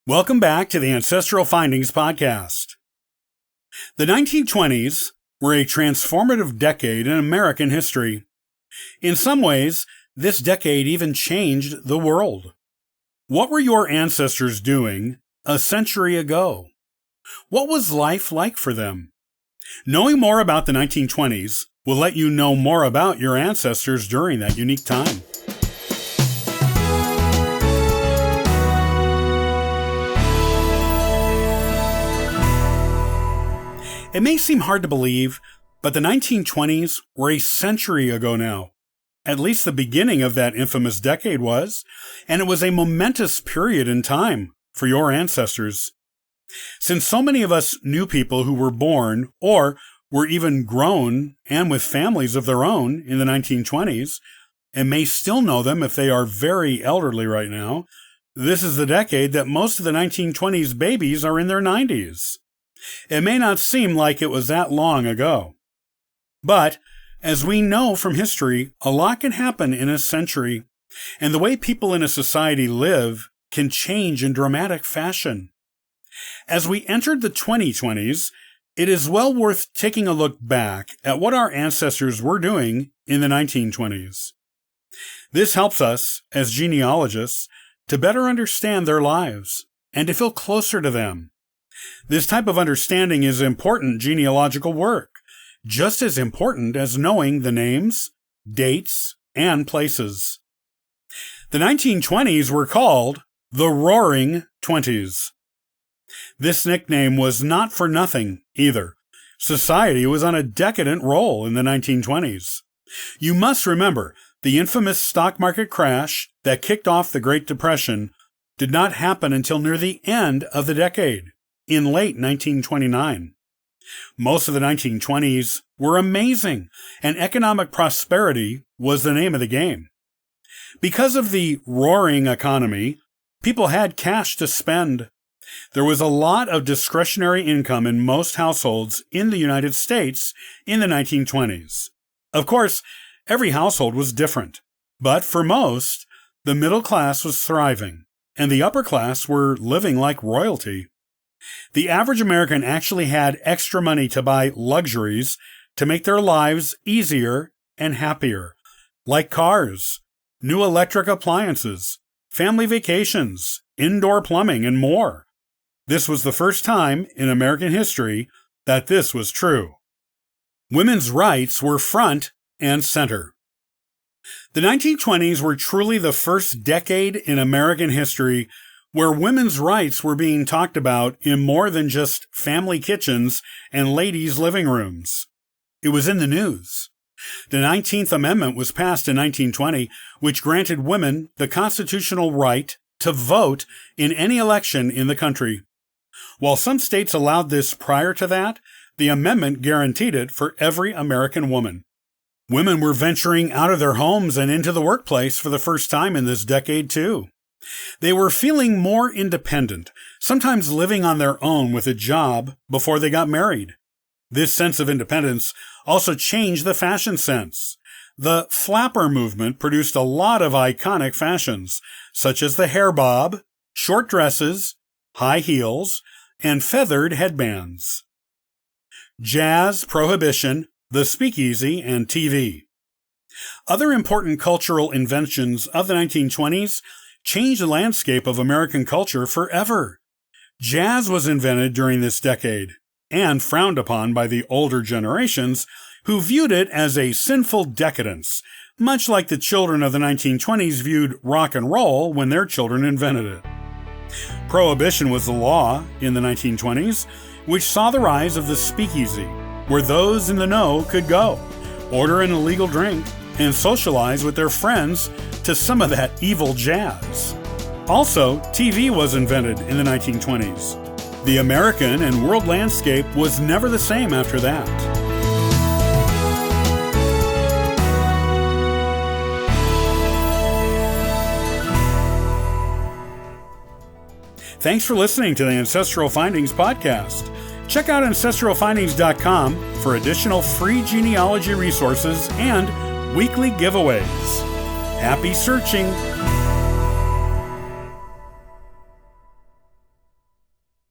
Welcome back to the Ancestral Findings podcast. The 1920s were a transformative decade in American history. In some ways, this decade even changed the world. What were your ancestors doing a century ago? What was life like for them? Knowing more about the 1920s will let you know more about your ancestors during that unique time. It may seem hard to believe, but the 1920s were a century ago now. At least the beginning of that infamous decade was, and it was a momentous period in time for your ancestors. Since so many of us knew people who were born or were even grown and with families of their own in the 1920s, and may still know them if they are very elderly right now, this is the decade that most of the 1920s babies are in their 90s. It may not seem like it was that long ago. But, as we know from history, a lot can happen in a century, and the way people in a society live can change in dramatic fashion. As we entered the 2020s, it is well worth taking a look back at what our ancestors were doing in the 1920s. This helps us, as genealogists, to better understand their lives and to feel closer to them. This type of understanding is important genealogical work, just as important as knowing the names, dates, and places. The 1920s were called the Roaring Twenties. This nickname was not for nothing either. Society was on a decadent roll in the 1920s. You must remember, the infamous stock market crash that kicked off the Great Depression did not happen until near the end of the decade, in late 1929. Most of the 1920s were amazing, and economic prosperity was the name of the game. Because of the roaring economy, people had cash to spend. There was a lot of discretionary income in most households in the United States in the 1920s. Of course, every household was different, but for most, the middle class was thriving, and the upper class were living like royalty. The average American actually had extra money to buy luxuries to make their lives easier and happier, like cars, new electric appliances, family vacations, indoor plumbing, and more. This was the first time in American history that this was true. Women's rights were front and center. The 1920s were truly the first decade in American history where women's rights were being talked about in more than just family kitchens and ladies' living rooms. It was in the news. The 19th Amendment was passed in 1920, which granted women the constitutional right to vote in any election in the country. While some states allowed this prior to that, the amendment guaranteed it for every American woman. Women were venturing out of their homes and into the workplace for the first time in this decade, too. They were feeling more independent, sometimes living on their own with a job before they got married. This sense of independence also changed the fashion sense. The flapper movement produced a lot of iconic fashions, such as the hair bob, short dresses, high heels, and feathered headbands. Jazz, Prohibition, the Speakeasy, and TV. Other important cultural inventions of the 1920s changed the landscape of American culture forever. Jazz was invented during this decade and frowned upon by the older generations who viewed it as a sinful decadence, much like the children of the 1920s viewed rock and roll when their children invented it. Prohibition was the law in the 1920s, which saw the rise of the speakeasy, where those in the know could go, order an illegal drink, and socialize with their friends to some of that evil jazz. Also, TV was invented in the 1920s. The American and world landscape was never the same after that. Thanks for listening to the Ancestral Findings podcast. Check out ancestralfindings.com for additional free genealogy resources and weekly giveaways. Happy searching!